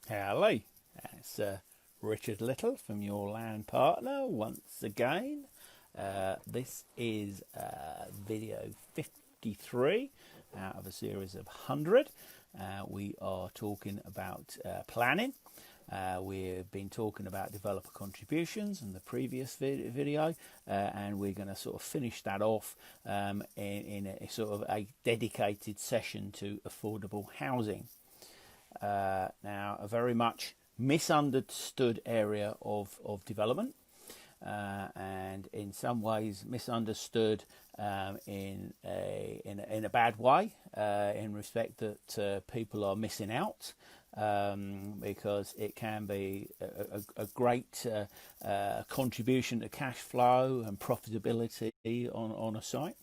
Hello, it's Richard Little from Your Land Partner once again. This is video 53 out of a series of 100. We are talking about planning. We've been talking about developer contributions in the previous video, and we're going to sort of finish that off in a sort of a dedicated session to affordable housing. Now, a very much misunderstood area of development, and in some ways misunderstood in a bad way, in respect that people are missing out, because it can be a great contribution to cash flow and profitability on a site,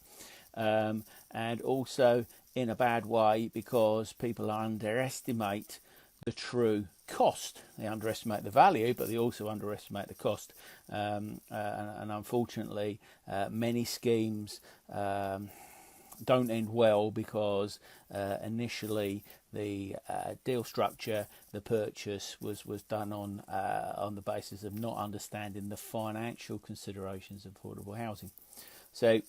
and also in a bad way because people underestimate the true cost. They underestimate the value, but they also underestimate the cost. And unfortunately, many schemes don't end well because initially the deal structure, the purchase was done on the basis of not understanding the financial considerations of affordable housing. So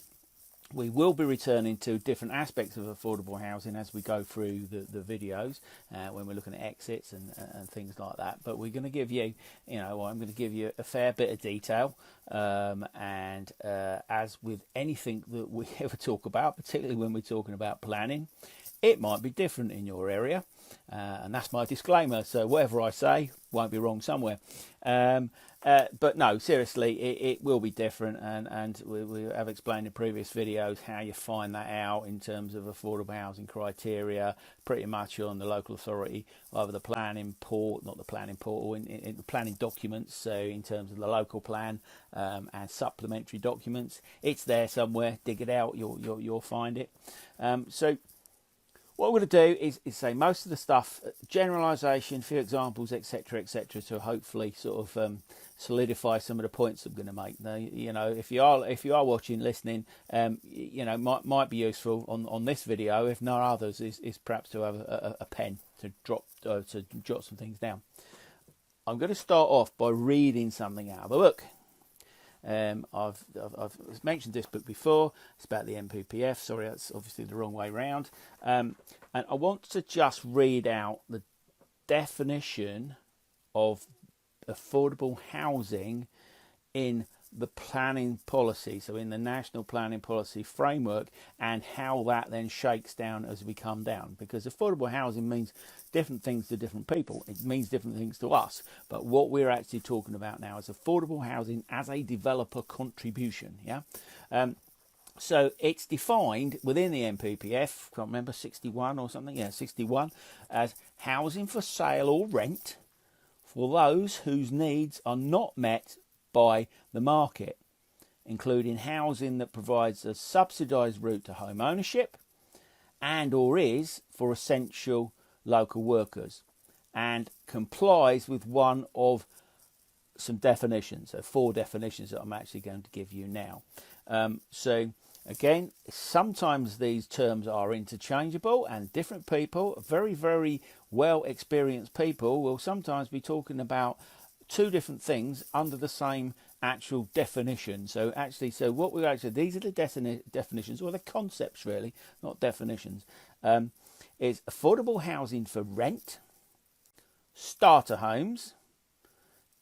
we will be returning to different aspects of affordable housing as we go through the videos, when we're looking at exits and things like that. But we're going to give you, I'm going to give you a fair bit of detail. And as with anything that we ever talk about, particularly when we're talking about planning, it might be different in your area. And that's my disclaimer. So whatever I say won't be wrong somewhere. But no, seriously, it will be different, and we have explained in previous videos how you find that out in terms of affordable housing criteria, pretty much on the local authority, either the planning port, not the planning portal, in the planning documents, so in terms of the local plan, and supplementary documents. It's there somewhere, dig it out, you'll find it. So what we're going to do is say most of the stuff, generalisation, few examples, etc., to hopefully sort of solidify some of the points I'm going to make. Now, if you are watching, listening, might be useful on this video. If not others, is perhaps to have a pen to jot some things down. I'm going to start off by reading something out of a book. I've mentioned this book before. It's about the NPPF. Sorry, that's obviously the wrong way round. And I want to just read out the definition of affordable housing in the planning policy, so in the National Planning Policy Framework, and how that then shakes down as we come down, because affordable housing means different things to different people. It means different things to us, but what we're actually talking about now is affordable housing as a developer contribution. So it's defined within the NPPF, can't remember, 61 or something, 61, as housing for sale or rent for those whose needs are not met by the market, including housing that provides a subsidised route to home ownership and or is for essential local workers, and complies with one of some definitions, so 4 definitions that I'm actually going to give you now. So again, sometimes these terms are interchangeable, and different people, very, very well experienced people, will sometimes be talking about 2 different things under the same actual definition. So what we're actually, these are the definitions, or the concepts really, not definitions, is affordable housing for rent, starter homes,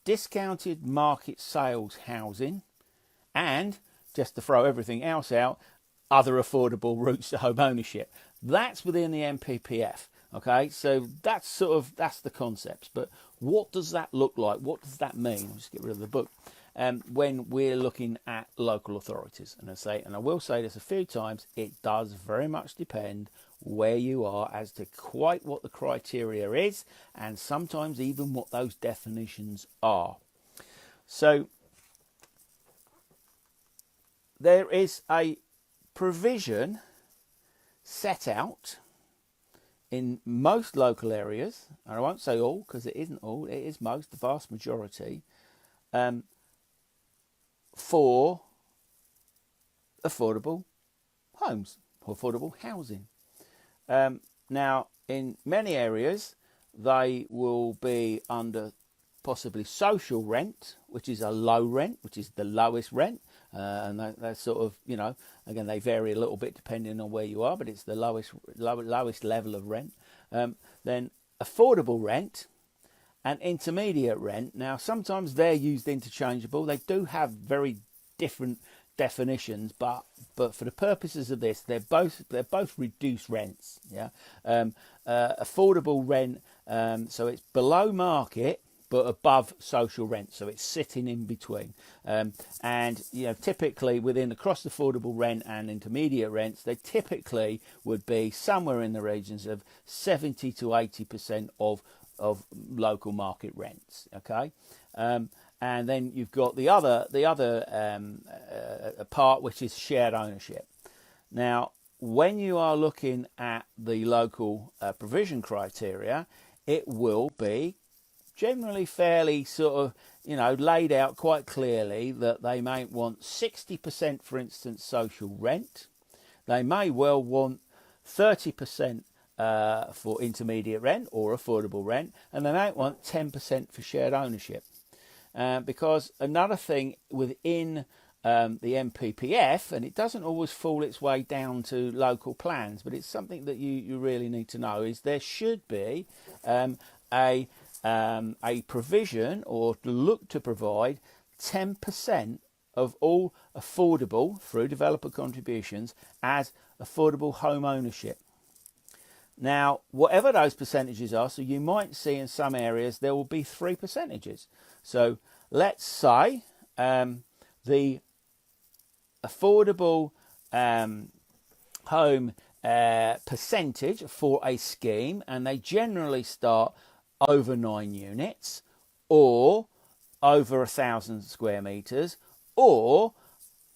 discounted market sales housing, and, just to throw everything else out, other affordable routes to home ownership. That's within the NPPF. Okay, so that's the concepts. But what does that look like? What does that mean? I'll just get rid of the book. When we're looking at local authorities, and I will say this a few times, it does very much depend where you are as to quite what the criteria is, and sometimes even what those definitions are. So there is a provision set out in most local areas, and I won't say all because it isn't all, it is most, the vast majority, for affordable homes or affordable housing. Now, in many areas, they will be under possibly social rent, which is a low rent, which is the lowest rent. And they're sort of, again, they vary a little bit depending on where you are, but it's the lowest level of rent. Then affordable rent and intermediate rent. Now, sometimes they're used interchangeable. They do have very different definitions, but for the purposes of this, they're both reduced rents. Yeah, affordable rent. So it's below market but above social rent, so it's sitting in between. And typically within the cross affordable rent and intermediate rents, they typically would be somewhere in the regions of 70 to 80% of local market rents. Okay. And then you've got the other part, which is shared ownership. Now, when you are looking at the local provision criteria, it will be generally fairly sort of, laid out quite clearly that they may want 60%, for instance, social rent. They may well want 30% for intermediate rent or affordable rent, and they might want 10% for shared ownership. Because another thing within the MPPF, and it doesn't always fall its way down to local plans, but it's something that you really need to know, is there should be a provision, or look to provide 10% of all affordable, through developer contributions, as affordable home ownership. Now, whatever those percentages are, so you might see in some areas there will be 3 percentages. So let's say the affordable home percentage for a scheme, and they generally start over 9 units, or over 1,000 square metres, or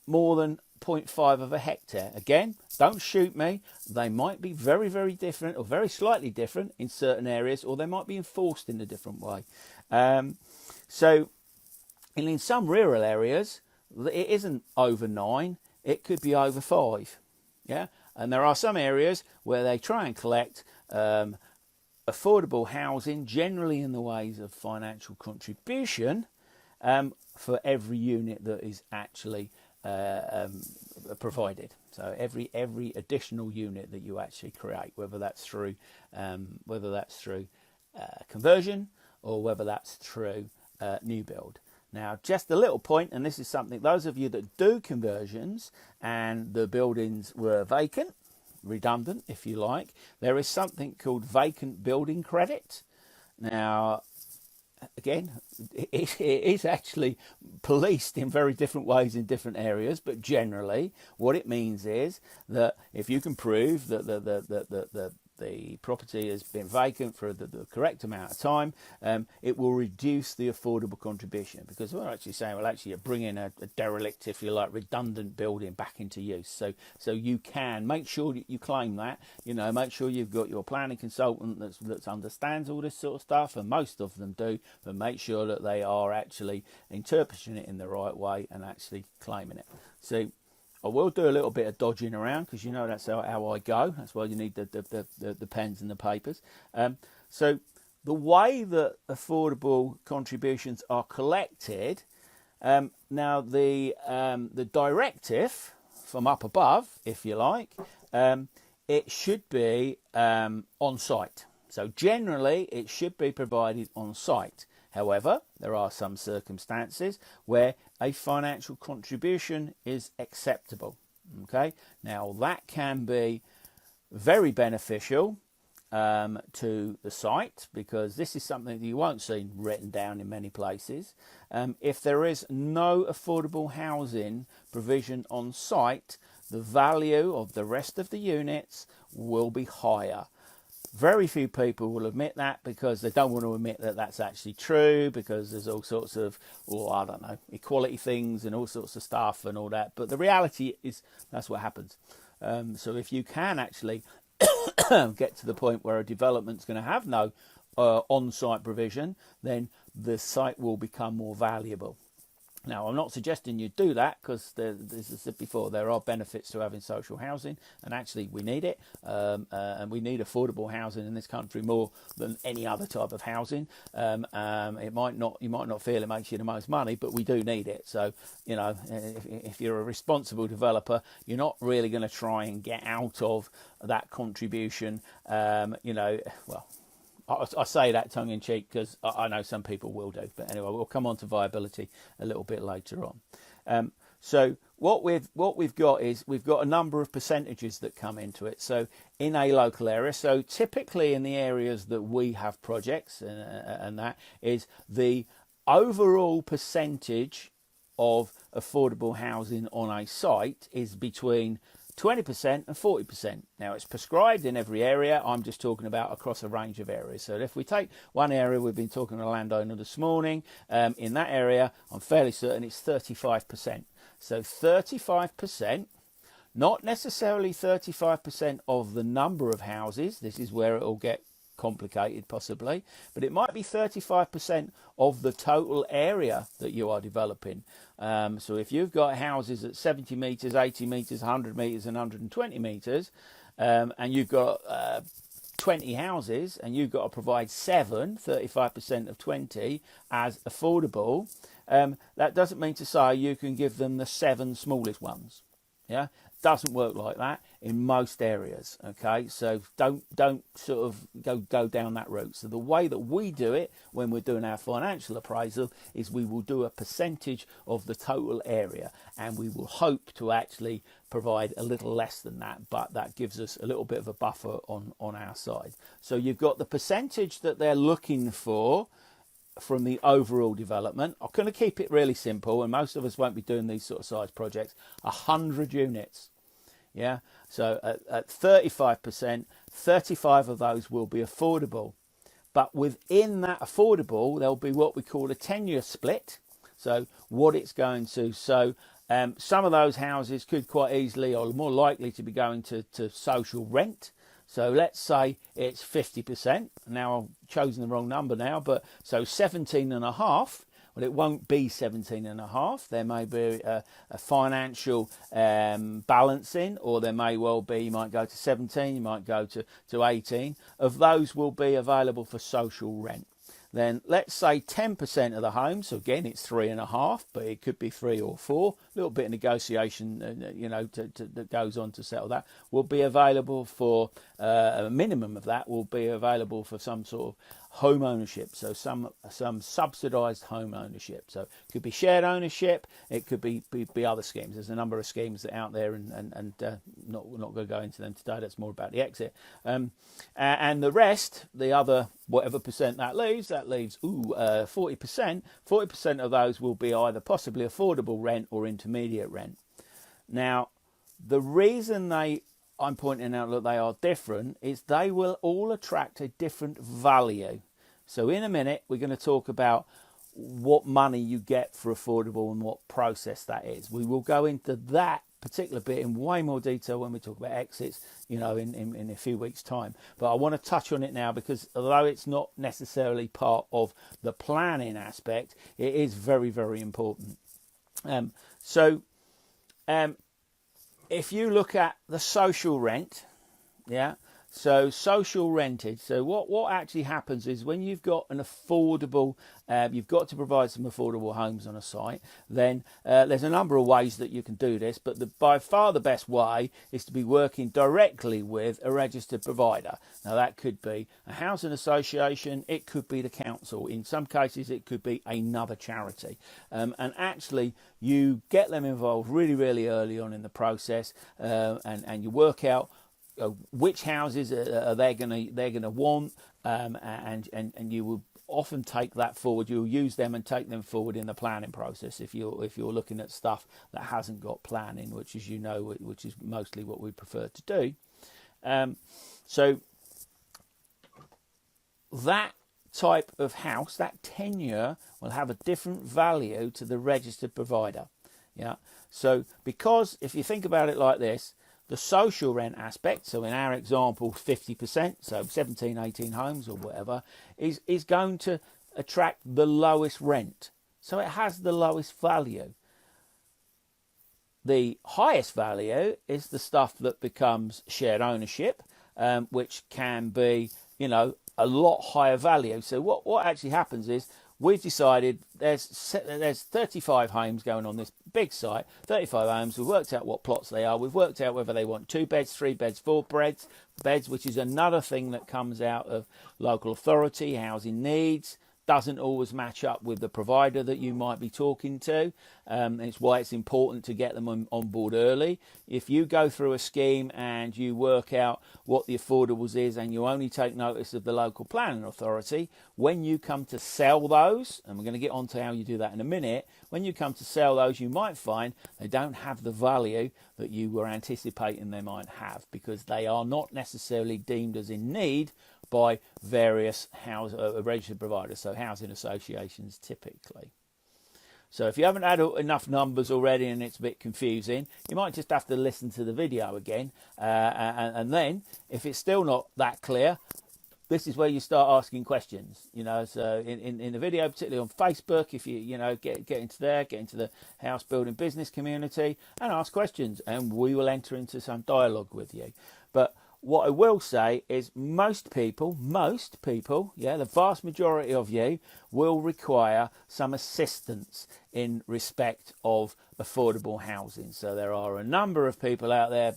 more than 0.5 of a hectare. Again, don't shoot me. They might be very, very different, or very slightly different in certain areas, or they might be enforced in a different way. So in some rural areas, it isn't over 9. It could be over 5. Yeah, and there are some areas where they try and collect affordable housing, generally in the ways of financial contribution, for every unit that is actually provided. So every additional unit that you actually create, whether that's through conversion, or whether that's through new build. Now, just a little point, and this is something, those of you that do conversions and the buildings were vacant, redundant if you like, there is something called vacant building credit. Now, again, it is actually policed in very different ways in different areas, but generally what it means is that if you can prove that the property has been vacant for the correct amount of time, it will reduce the affordable contribution, because we're actually saying, well, actually you're bringing a derelict, if you like, redundant building back into use. So you can make sure that you claim that, make sure you've got your planning consultant that understands all this sort of stuff, and most of them do, but make sure that they are actually interpreting it in the right way and actually claiming it. So I will do a little bit of dodging around, because that's how I go. That's why you need the pens and the papers. So the way that affordable contributions are collected, now the directive from up above, if you like, it should be on site. So generally it should be provided on site. However, there are some circumstances where a financial contribution is acceptable. Okay, now that can be very beneficial to the site, because this is something that you won't see written down in many places. If there is no affordable housing provision on site, the value of the rest of the units will be higher. Very few people will admit that, because they don't want to admit that that's actually true, because there's all sorts of, equality things and all sorts of stuff and all that. But the reality is that's what happens. So if you can actually get to the point where a development's going to have no on-site provision, then the site will become more valuable. Now, I'm not suggesting you do that because, as I said before, there are benefits to having social housing, and actually we need it, and we need affordable housing in this country more than any other type of housing. You might not feel it makes you the most money, but we do need it. So, you know, if you're a responsible developer, you're not really going to try and get out of that contribution. You know, well, I say that tongue in cheek because I know some people will do, but anyway, we'll come on to viability a little bit later on. So what we've got is we've got a number of percentages that come into it. So in a local area, so typically in the areas that we have projects, and that is the overall percentage of affordable housing on a site is between 20% and 40%. Now, it's prescribed in every area. I'm just talking about across a range of areas. So if we take one area, we've been talking to a landowner this morning. In that area, I'm fairly certain it's 35%. So 35%, not necessarily 35% of the number of houses. This is where it will get complicated possibly, but it might be 35% of the total area that you are developing. So if you've got houses at 70 metres, 80 metres, 100 metres and 120 metres, and you've got 20 houses and you've got to provide 35% of 20 as affordable, that doesn't mean to say you can give them the 7 smallest ones. Yeah, doesn't work like that in most areas. Okay, so don't sort of go down that route. So the way that we do it when we're doing our financial appraisal is we will do a percentage of the total area, and we will hope to actually provide a little less than that, but that gives us a little bit of a buffer on our side. So you've got the percentage that they're looking for from the overall development. I'm going to keep it really simple, and most of us won't be doing these sort of size projects. 100 units. Yeah, so at 35%, 35 of those will be affordable. But within that affordable, there'll be what we call a tenure split. So what it's going to, some of those houses could quite easily or more likely to be going to social rent. So let's say it's 50%. Now I've chosen the wrong number now, but so 17 and a half. Well, it won't be 17 and a half. There may be a financial balancing, or there may well be, you might go to 17, you might go to 18. Of those will be available for social rent. Then let's say 10% of the homes, so again it's 3.5, but it could be 3 or 4, a little bit of negotiation, that goes on to settle that, will be available for, a minimum of that will be available for some sort of home ownership, so some subsidised home ownership. So it could be shared ownership, it could be other schemes. There's a number of schemes that are out there, and not going to go into them today. That's more about the exit. And the rest, the other whatever percent that leaves 40%. 40% of those will be either possibly affordable rent or intermediate rent. Now, the reason I'm pointing out that they are different is they will all attract a different value. So in a minute, we're going to talk about what money you get for affordable and what process that is. We will go into that particular bit in way more detail when we talk about exits, in a few weeks' time. But I want to touch on it now because although it's not necessarily part of the planning aspect, it is very, very important. If you look at the social rent, so social rented, so what actually happens is when you've got an affordable, you've got to provide some affordable homes on a site, then there's a number of ways that you can do this, but by far the best way is to be working directly with a registered provider. Now that could be a housing association, it could be the council, in some cases it could be another charity, and actually you get them involved really, really early on in the process, and you work out which houses are they're gonna want, and you will often take that forward. You'll use them and take them forward in the planning process if you're looking at stuff that hasn't got planning, which is mostly what we prefer to do. So that type of house, that tenure, will have a different value to the registered provider. Yeah. So because if you think about it like this, the social rent aspect, so in our example 50%, so 17, 18 homes or whatever, is going to attract the lowest rent. so it has the lowest value. The highest value is the stuff that becomes shared ownership, which can be, a lot higher value. So what actually happens is we've decided there's 35 homes going on this big site, 35 homes. We've worked out what plots they are. We've worked out whether they want 2 beds, 3 beds, 4 beds, which is another thing that comes out of local authority, housing needs. Doesn't always match up with the provider that you might be talking to. It's why it's important to get them on board early. If you go through a scheme and you work out what the affordables is and you only take notice of the local planning authority, when you come to sell those, and we're going to get on to how you do that in a minute, when you come to sell those, you might find they don't have the value that you were anticipating they might have, because they are not necessarily deemed as in need by various registered providers, so housing associations typically. So if you haven't had enough numbers already and it's a bit confusing, you might just have to listen to the video again, and then if it's still not that clear, this is where you start asking questions. So in the video, particularly on Facebook, if you get into the house building business community and ask questions, and we will enter into some dialogue with you. But what I will say is most people, the vast majority of you will require some assistance in respect of affordable housing. So there are a number of people out there,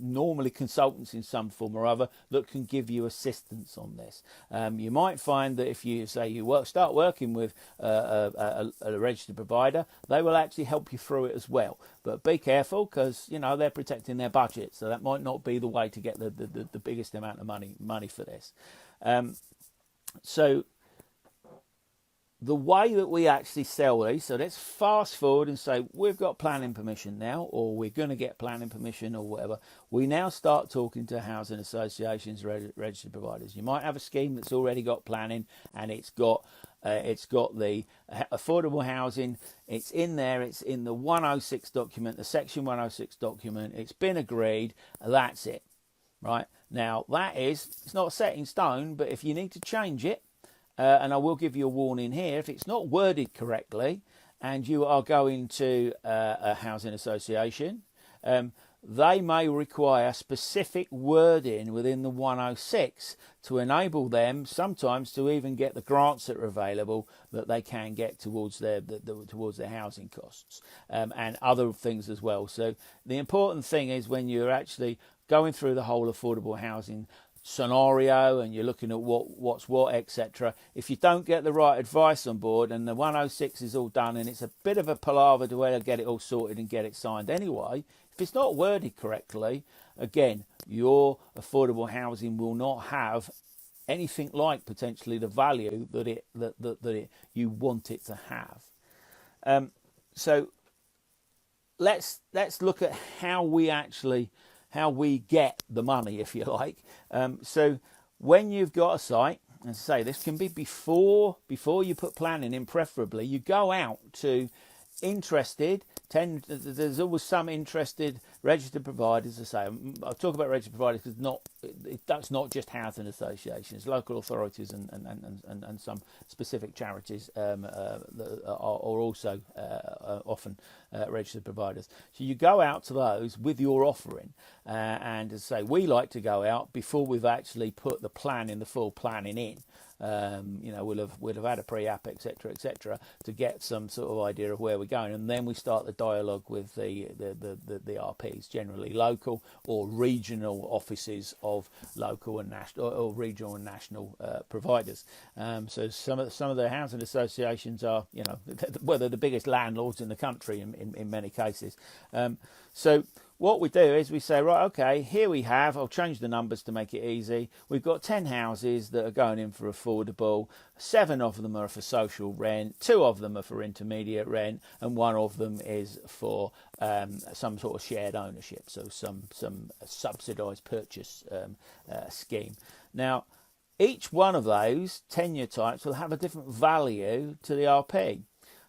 normally consultants in some form or other, that can give you assistance on this. You might find that if you say start working with a registered provider, they will actually help you through it as well. But be careful, because they're protecting their budget, so that might not be the way to get the biggest amount of money for this. So the way that we actually sell these, so let's fast forward and say we've got planning permission now, or we're going to get planning permission or whatever. We now start talking to housing associations, registered providers. You might have a scheme that's already got planning and it's got the affordable housing. It's in there. It's in the 106 document, the section 106 document. It's been agreed. That's it, right? Now it's not set in stone, but if you need to change it, and I will give you a warning here, if it's not worded correctly and you are going to a housing association, they may require specific wording within the 106 to enable them sometimes to even get the grants that are available that they can get towards their housing costs, and other things as well. So the important thing is, when you're actually going through the whole affordable housing scenario and you're looking at what's what, etc., if you don't get the right advice on board and the 106 is all done and it's a bit of a palaver to where to get it all sorted and get it signed anyway, if it's not worded correctly, again, your affordable housing will not have anything like potentially the value that you want it to have. So let's look at how we get the money, if you like. So when you've got a site, as I say, this can be before you put planning in, preferably, you go out to interested, there's always some interested registered providers. I say, I'll talk about registered providers because that's not just housing associations, local authorities and some specific charities that are also often registered providers. So you go out to those with your offering, and as I say, we like to go out before we've actually put the full planning in. We'll have had a pre-app, etc., to get some sort of idea of where we're going, and then we start the dialogue with the RPs, generally local or regional offices of local and national or regional and national providers. So some of the housing associations are, they're the biggest landlords in the country in many cases. So what we do is we say, right, okay, here we have, I'll change the numbers to make it easy. We've got 10 houses that are going in for affordable. 7 of them are for social rent, 2 of them are for intermediate rent, and 1 of them is for some sort of shared ownership, so some subsidised purchase scheme. Now, each one of those tenure types will have a different value to the RP.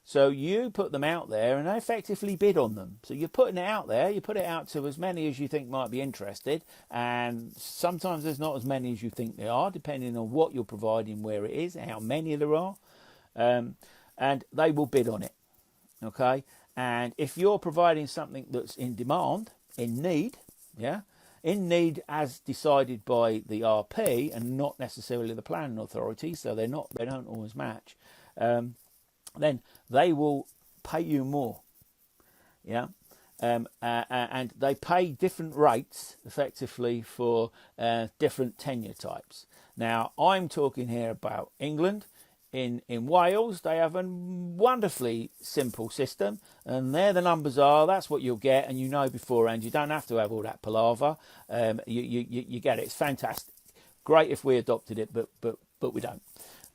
So you put them out there and they effectively bid on them. So you're putting it out there, you put it out to as many as you think might be interested, and sometimes there's not as many as you think there are, depending on what you're providing, where it is, how many there are. and they will bid on it. Okay, and if you're providing something that's in demand, in need, yeah, in need as decided by the RP and not necessarily the planning authority, so they don't always match, then they will pay you more, yeah. And they pay different rates effectively for different tenure types. Now, I'm talking here about England. In Wales, they have a wonderfully simple system, and there the numbers are. That's what you'll get, and you know beforehand. You don't have to have all that palaver. You get it. It's fantastic. Great if we adopted it, but we don't.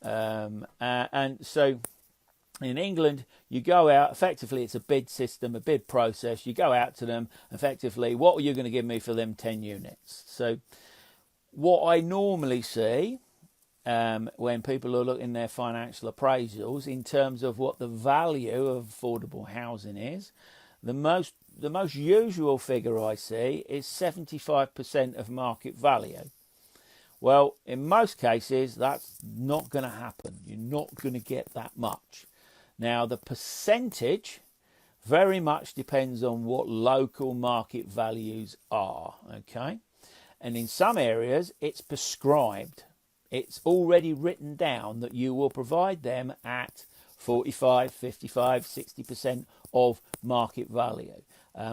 And so in England, you go out. Effectively, it's a bid system, a bid process. You go out to them. Effectively, what are you going to give me for them 10 units? So what I normally see, when people are looking their financial appraisals in terms of what the value of affordable housing is, the most usual figure I see is 75% of market value. Well, in most cases, that's not going to happen. You're not going to get that much. Now, the percentage very much depends on what local market values are, okay? And in some areas, it's prescribed. It's already written down that you will provide them at 45, 55, 60% of market value.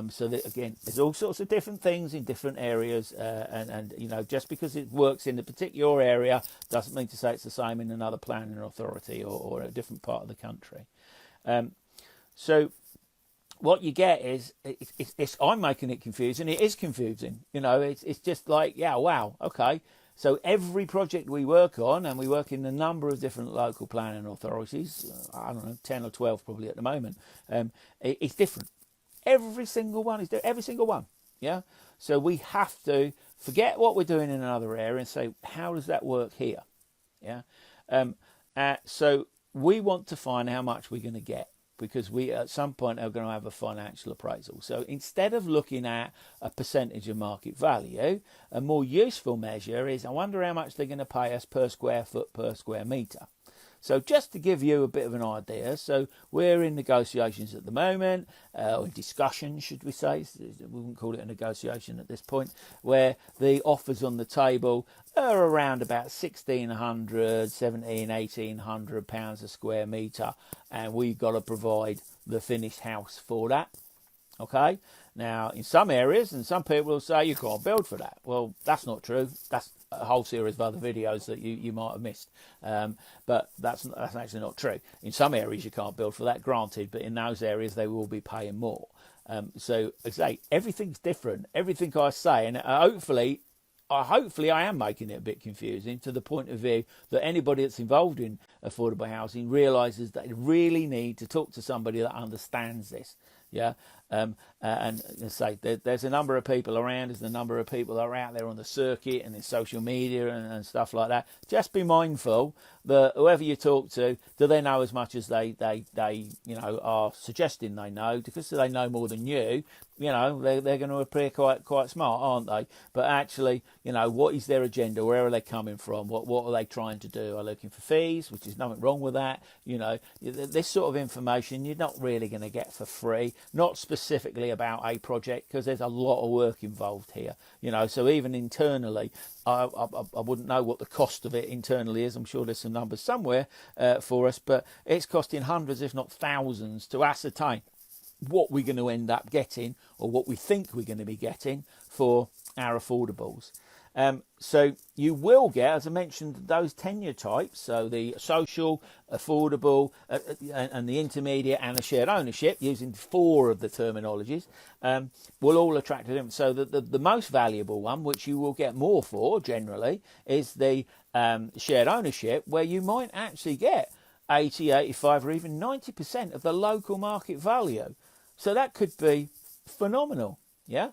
So that, again, there's all sorts of different things in different areas, and you know, just because it works in a particular area doesn't mean to say it's the same in another planning authority or a different part of the country. So what you get is, I'm making it confusing. It is confusing. You know, it's just like, yeah, wow, okay. So every project we work on, and we work in a number of different local planning authorities, I don't know, 10 or 12 probably at the moment, it's different. Every single one is different, every single one, yeah? So we have to forget what we're doing in another area and say, how does that work here, yeah? So we want to find how much we're going to get, because we at some point are going to have a financial appraisal. So instead of looking at a percentage of market value, a more useful measure is, I wonder how much they're going to pay us per square foot, per square metre. So just to give you a bit of an idea, so we're in negotiations at the moment, or discussions, should we say, we wouldn't call it a negotiation at this point, where the offers on the table are around about 1,600, 1,800 pounds a square metre, and we've got to provide the finished house for that, okay? Now, in some areas, and some people will say you can't build for that. Well, that's not true. That's a whole series of other videos that you might have missed. But that's actually not true. In some areas, you can't build for that, granted, but in those areas, they will be paying more. So, as I say, everything's different. Everything I say, and hopefully I am making it a bit confusing to the point of view that anybody that's involved in affordable housing realises that they really need to talk to somebody that understands this. Yeah, and as I say, there's a number of people around. There's a number of people that are out there on the circuit and in social media and stuff like that. Just be mindful that whoever you talk to, do they know as much as they you know are suggesting they know? Because they know more than you. You know, they're going to appear quite smart, aren't they? But actually, you know, what is their agenda? Where are they coming from? What are they trying to do? Are they looking for fees? Which is nothing wrong with that. You know, this sort of information you're not really going to get for free. Not specifically about a project, because there's a lot of work involved here. You know, so even internally, I wouldn't know what the cost of it internally is. I'm sure there's some numbers somewhere for us, but it's costing hundreds, if not thousands, to ascertain what we're going to end up getting, or what we think we're going to be getting for our affordables. So you will get, as I mentioned, those tenure types, so the social, affordable, and the intermediate and the shared ownership, using 4 of the terminologies, will all attract a different. So the most valuable one, which you will get more for generally, is the shared ownership, where you might actually get 80, 85 or even 90% of the local market value. So that could be phenomenal, yeah?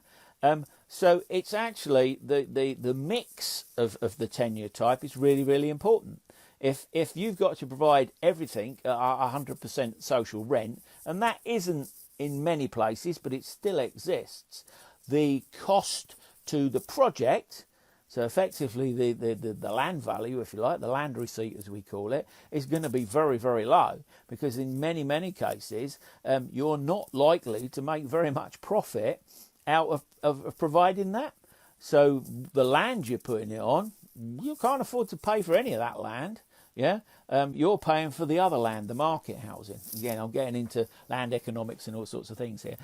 So it's actually the mix of the tenure type is really, really important. If you've got to provide everything 100% social rent, and that isn't in many places, but it still exists, the cost to the project So effectively, the land value, if you like, the land receipt as we call it, is going to be very, very low, because in many, many cases, you're not likely to make very much profit out of providing that. So the land you're putting it on, you can't afford to pay for any of that land. Yeah, you're paying for the other land, the market housing. Again, I'm getting into land economics and all sorts of things here,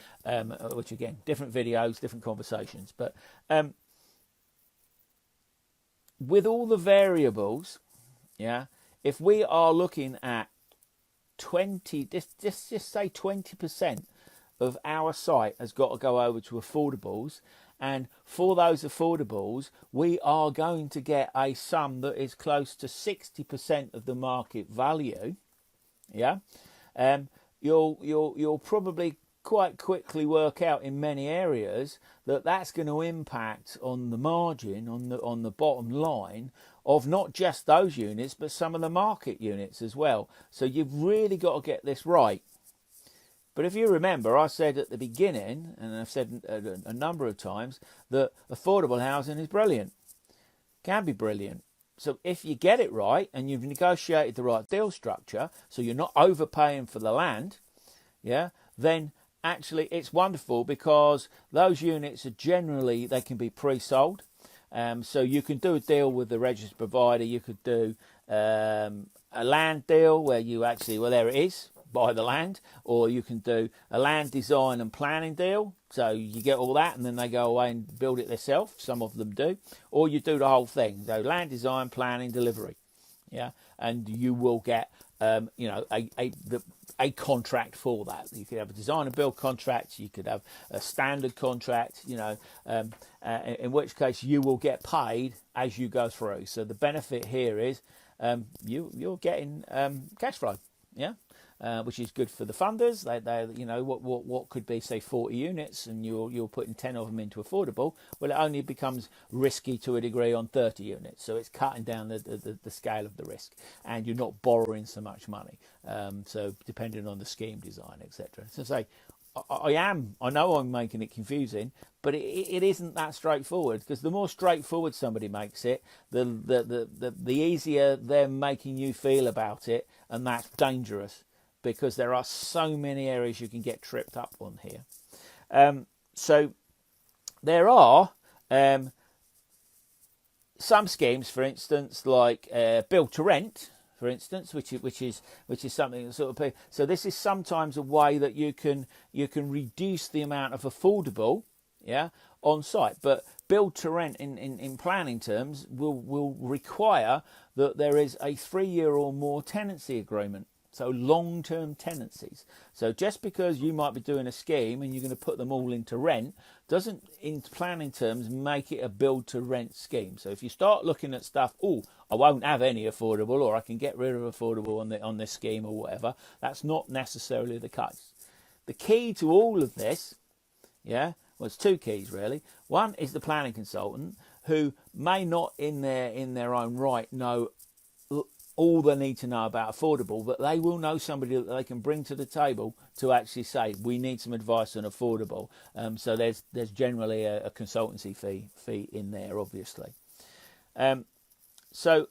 which again, different videos, different conversations. But with all the variables, yeah, if we are looking at 20, just say 20% of our site has got to go over to affordables, and for those affordables, we are going to get a sum that is close to 60% of the market value. Yeah, you'll probably quite quickly work out in many areas that that's going to impact on the margin, on the bottom line of not just those units, but some of the market units as well. So you've really got to get this right. But if you remember, I said at the beginning, and I've said a number of times, that affordable housing is brilliant, can be brilliant. So if you get it right and you've negotiated the right deal structure, so you're not overpaying for the land, yeah, then actually it's wonderful, because those units are generally, they can be pre-sold. So you can do a deal with the registered provider. You could do a land deal where you actually, well, there it is, buy the land, or you can do a land design and planning deal, so you get all that and then they go away and build it themselves. Some of them do. Or you do the whole thing, so land design, planning, delivery, yeah, and you will get a contract for that. You could have a design and build contract, you could have a standard contract, in which case you will get paid as you go through. So the benefit here is you're getting cash flow, yeah. Which is good for the funders. They what could be, say, 40 units, and you're putting 10 of them into affordable. Well, it only becomes risky to a degree on 30 units, so it's cutting down the scale of the risk, and you're not borrowing so much money. So depending on the scheme design, etc. So say, I know I'm making it confusing, but it isn't that straightforward, because the more straightforward somebody makes it, the easier they're making you feel about it, and that's dangerous, because there are so many areas you can get tripped up on here. So there are some schemes, for instance, like build to rent, for instance, which is something that sort of, so this is sometimes a way that you can reduce the amount of affordable, yeah, on site. But build to rent in planning terms will require that there is a 3-year or more tenancy agreement. So long-term tenancies. So just because you might be doing a scheme and you're going to put them all into rent, doesn't, in planning terms, make it a build-to-rent scheme. So if you start looking at stuff, I won't have any affordable, or I can get rid of affordable on this scheme or whatever, that's not necessarily the case. The key to all of this, yeah, well, it's two keys really. One is the planning consultant, who may not in their own right know all they need to know about affordable, but they will know somebody that they can bring to the table to actually say, we need some advice on affordable. So there's generally a consultancy fee in there, obviously. So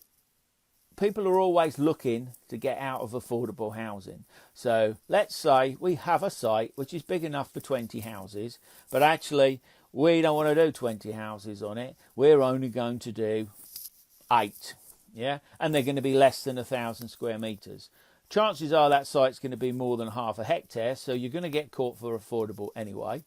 people are always looking to get out of affordable housing. So let's say we have a site which is big enough for 20 houses, but actually we don't want to do 20 houses on it. We're only going to do 8. Yeah, and they're going to be less than 1,000 square metres. Chances are that site's going to be more than half a hectare, so you're going to get caught for affordable anyway.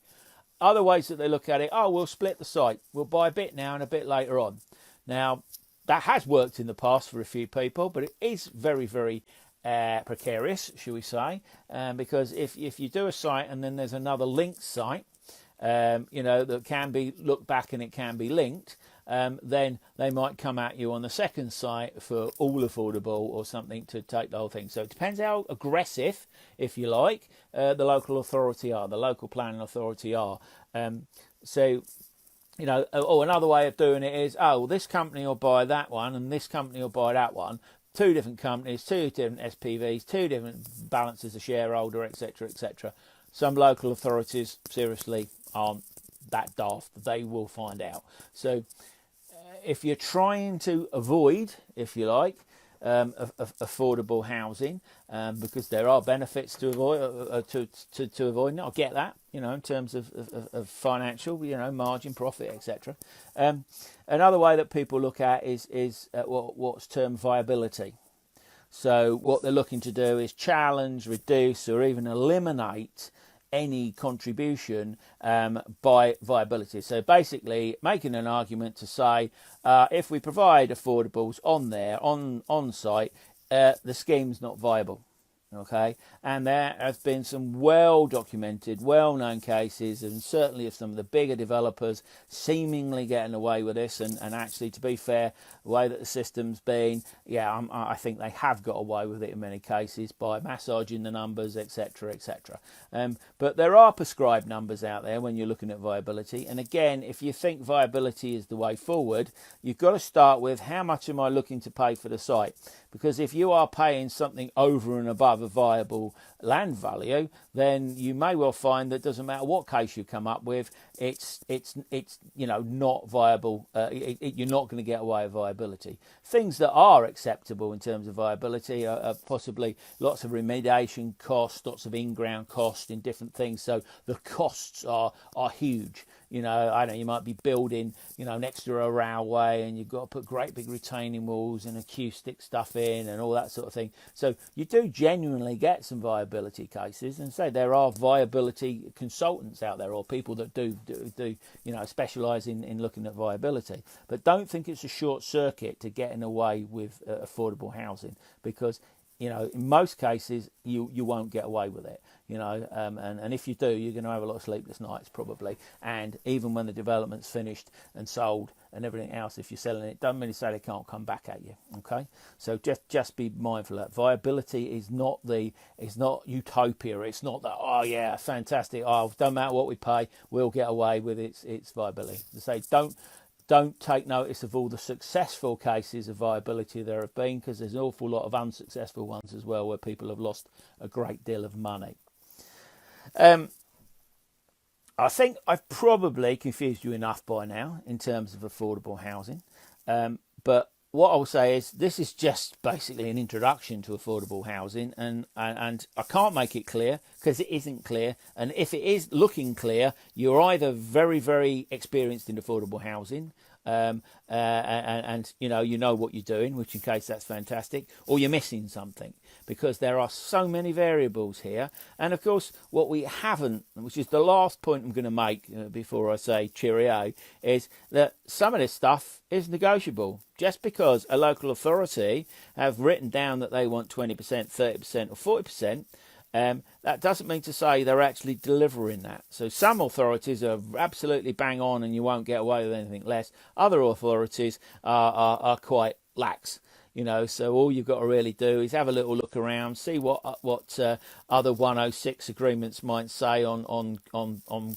Other ways that they look at it, we'll split the site. We'll buy a bit now and a bit later on. Now, that has worked in the past for a few people, but it is very, very precarious, shall we say, because if you do a site and then there's another linked site, that can be looked back and it can be linked, then they might come at you on the second site for all affordable or something to take the whole thing. So it depends how aggressive, if you like, the local authority are, the local planning authority are. Another way of doing it is, this company will buy that one and this company will buy that one. 2 different companies, 2 different SPVs, 2 different balances of shareholder, etc., etc. Some local authorities seriously aren't that daft. They will find out. So if you're trying to avoid, if you like, affordable housing, because there are benefits to avoid to avoid. I get that, in terms of financial, margin, profit, etc. Another way that people look at is what's termed viability. So what they're looking to do is challenge, reduce, or even eliminate any contribution by viability. So basically making an argument to say if we provide affordables on site, the scheme's not viable. Okay, and there have been some well documented, well known cases, and certainly of some of the bigger developers seemingly getting away with this. And actually, to be fair, the way that the system's been, I think they have got away with it in many cases by massaging the numbers, etc., etc. But there are prescribed numbers out there when you're looking at viability. And again, if you think viability is the way forward, you've got to start with how much am I looking to pay for the site? Because if you are paying something over and above a viable land value, then you may well find that doesn't matter what case you come up with, it's not viable. You're not going to get away with viability. Things that are acceptable in terms of viability are possibly lots of remediation costs, lots of in-ground costs in different things. So the costs are huge. I know you might be building, next to a railway, and you've got to put great big retaining walls and acoustic stuff in and all that sort of thing. So you do genuinely get some viability cases, and say there are viability consultants out there or people that do specialise in looking at viability. But don't think it's a short circuit to getting away with affordable housing, because in most cases you won't get away with it. And if you do, you're going to have a lot of sleepless nights probably. And even when the development's finished and sold and everything else, if you're selling it, doesn't mean to say they can't come back at you. Okay, so just be mindful of that. Viability is not utopia. It's not that fantastic. Don't matter what we pay, we'll get away with its viability. To say don't take notice of all the successful cases of viability there have been, because there's an awful lot of unsuccessful ones as well where people have lost a great deal of money. I think I've probably confused you enough by now in terms of affordable housing. But what I'll say is this is just basically an introduction to affordable housing, and I can't make it clear because it isn't clear. And if it is looking clear, you're either very, very experienced in affordable housing, and you know what you're doing, which in case that's fantastic, or you're missing something, because there are so many variables here. And of course, what we haven't, which is the last point I'm going to make before I say cheerio, is that some of this stuff is negotiable. Just because a local authority have written down that they want 20%, 30% or 40%, that doesn't mean to say they're actually delivering that. So some authorities are absolutely bang on and you won't get away with anything less. Other authorities are quite lax. So all you've got to really do is have a little look around, see what other 106 agreements might say on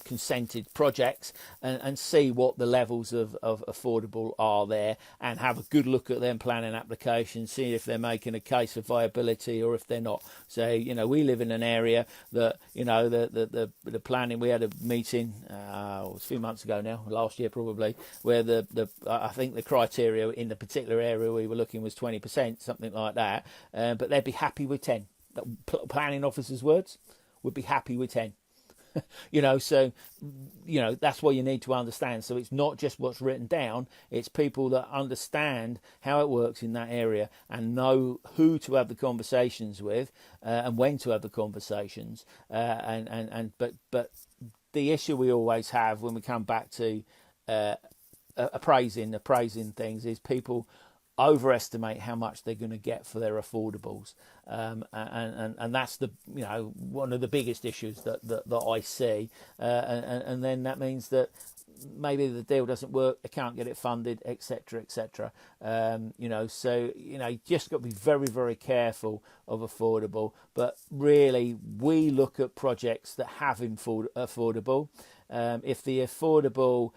consented projects, and see what the levels of affordable are there, and have a good look at them planning applications, see if they're making a case of viability or if they're not. So we live in an area that the planning. We had a meeting it was a few months ago now, last year probably, where I think the criteria in the particular area we were looking was 20%, something like that, but they'd be happy with 10. Planning officers' words, would be happy with 10. So that's what you need to understand. So it's not just what's written down, it's people that understand how it works in that area and know who to have the conversations with, and when to have the conversations, but the issue we always have when we come back to appraising things is people overestimate how much they're going to get for their affordables, and that's the one of the biggest issues that I see, and then that means that maybe the deal doesn't work, they can't get it funded, etc., etc. So you just got to be very, very careful of affordable. But really, we look at projects that have affordable. If the affordable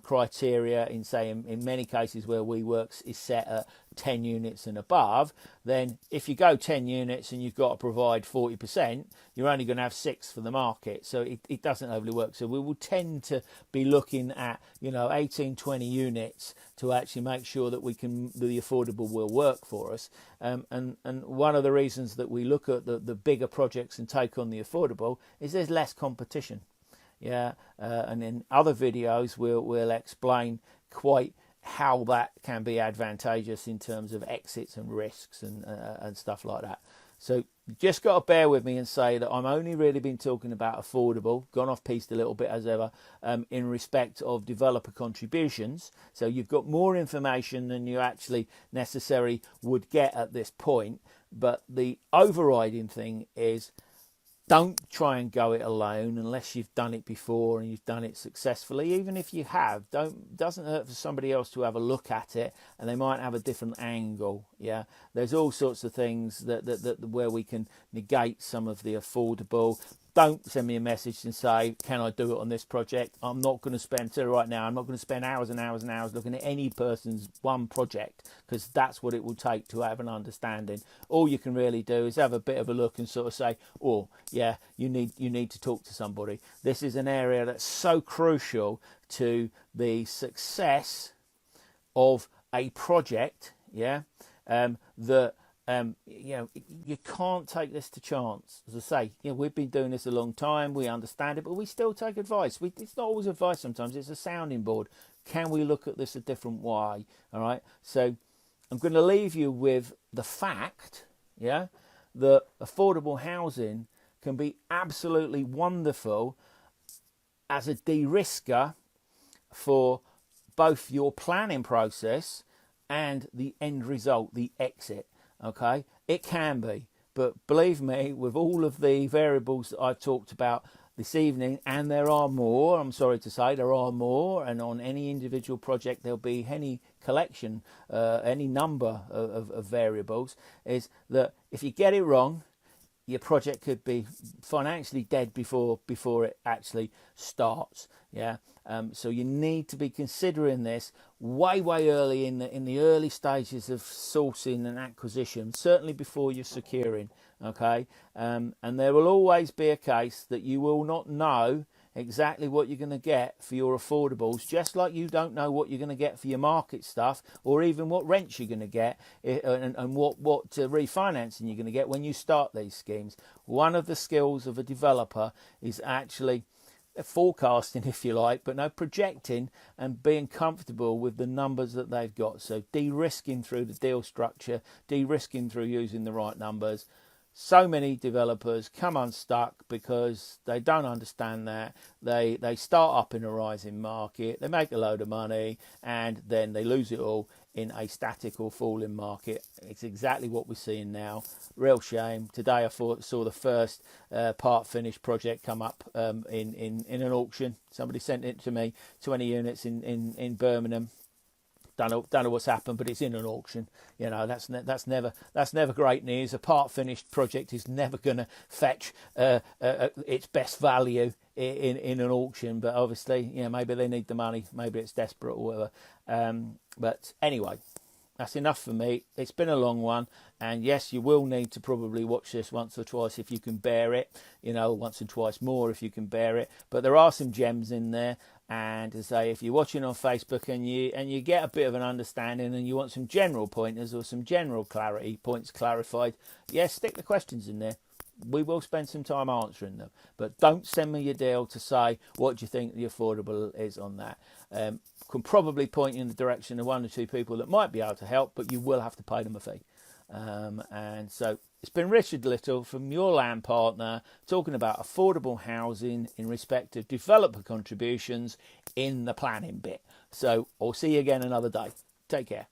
criteria in many cases where we work is set at 10 units and above, then if you go 10 units and you've got to provide 40%, you're only going to have 6 for the market. So it doesn't overly work. So we will tend to be looking at, 18, 20 units to actually make sure that the affordable will work for us. And one of the reasons that we look at the bigger projects and take on the affordable is there's less competition. And in other videos we'll explain quite how that can be advantageous in terms of exits and risks and stuff like that. So you just got to bear with me and say that I'm only really been talking about affordable, gone off piste a little bit as ever, in respect of developer contributions. So you've got more information than you actually necessarily would get at this point. But the overriding thing is, don't try and go it alone unless you've done it before and you've done it successfully. Even if you have, doesn't hurt for somebody else to have a look at it, and they might have a different angle. There's all sorts of things that where we can negate some of the affordable. Don't send me a message and say, can I do it on this project? I'm not going to spend, right now, I'm not going to spend hours and hours and hours looking at any person's one project, because that's what it will take to have an understanding. All you can really do is have a bit of a look and sort of say, oh, yeah, you need to talk to somebody. This is an area that's so crucial to the success of a project, that you can't take this to chance. As I say, we've been doing this a long time, we understand it, but we still take advice. It's not always advice sometimes, it's a sounding board. Can we look at this a different way? All right, so I'm going to leave you with the fact, that affordable housing can be absolutely wonderful as a de-risker for both your planning process and the end result, the exit. Okay, it can be, but believe me, with all of the variables that I've talked about this evening, and there are more, I'm sorry to say, there are more, and on any individual project there'll be any collection, any number of variables, is that if you get it wrong, your project could be financially dead before it actually starts. So you need to be considering this way early in the early stages of sourcing and acquisition, certainly before you're securing. Okay, and there will always be a case that you will not know exactly what you're going to get for your affordables, just like you don't know what you're going to get for your market stuff, or even what rents you're going to get, and what refinancing you're going to get when you start these schemes. One of the skills of a developer is actually forecasting, if you like, but no, projecting and being comfortable with the numbers that they've got. So de-risking through the deal structure, de-risking through using the right numbers. So many developers come unstuck because they don't understand that. They start up in a rising market, they make a load of money, and then they lose it all in a static or falling market. It's exactly what we're seeing now. Real shame. Today I saw the first part finished project come up in an auction. Somebody sent it to me, 20 units in Birmingham. Don't know what's happened, but it's in an auction. That's never great news. A part finished project is never going to fetch its best value in an auction. But obviously, maybe they need the money, maybe it's desperate or whatever. But anyway, that's enough for me. It's been a long one, and yes, you will need to probably watch this once or twice if you can bear it. Once and twice more if you can bear it. But there are some gems in there. And to say, if you're watching on Facebook and you get a bit of an understanding and you want some general pointers or some general points clarified, yes, stick the questions in there. We will spend some time answering them. But don't send me your deal to say, what do you think the affordable is on that? Can probably point you in the direction of one or two people that might be able to help, but you will have to pay them a fee. And so it's been Richard Little from Your Land Partner talking about affordable housing in respect of developer contributions in the planning bit. So I'll see you again another day. Take care.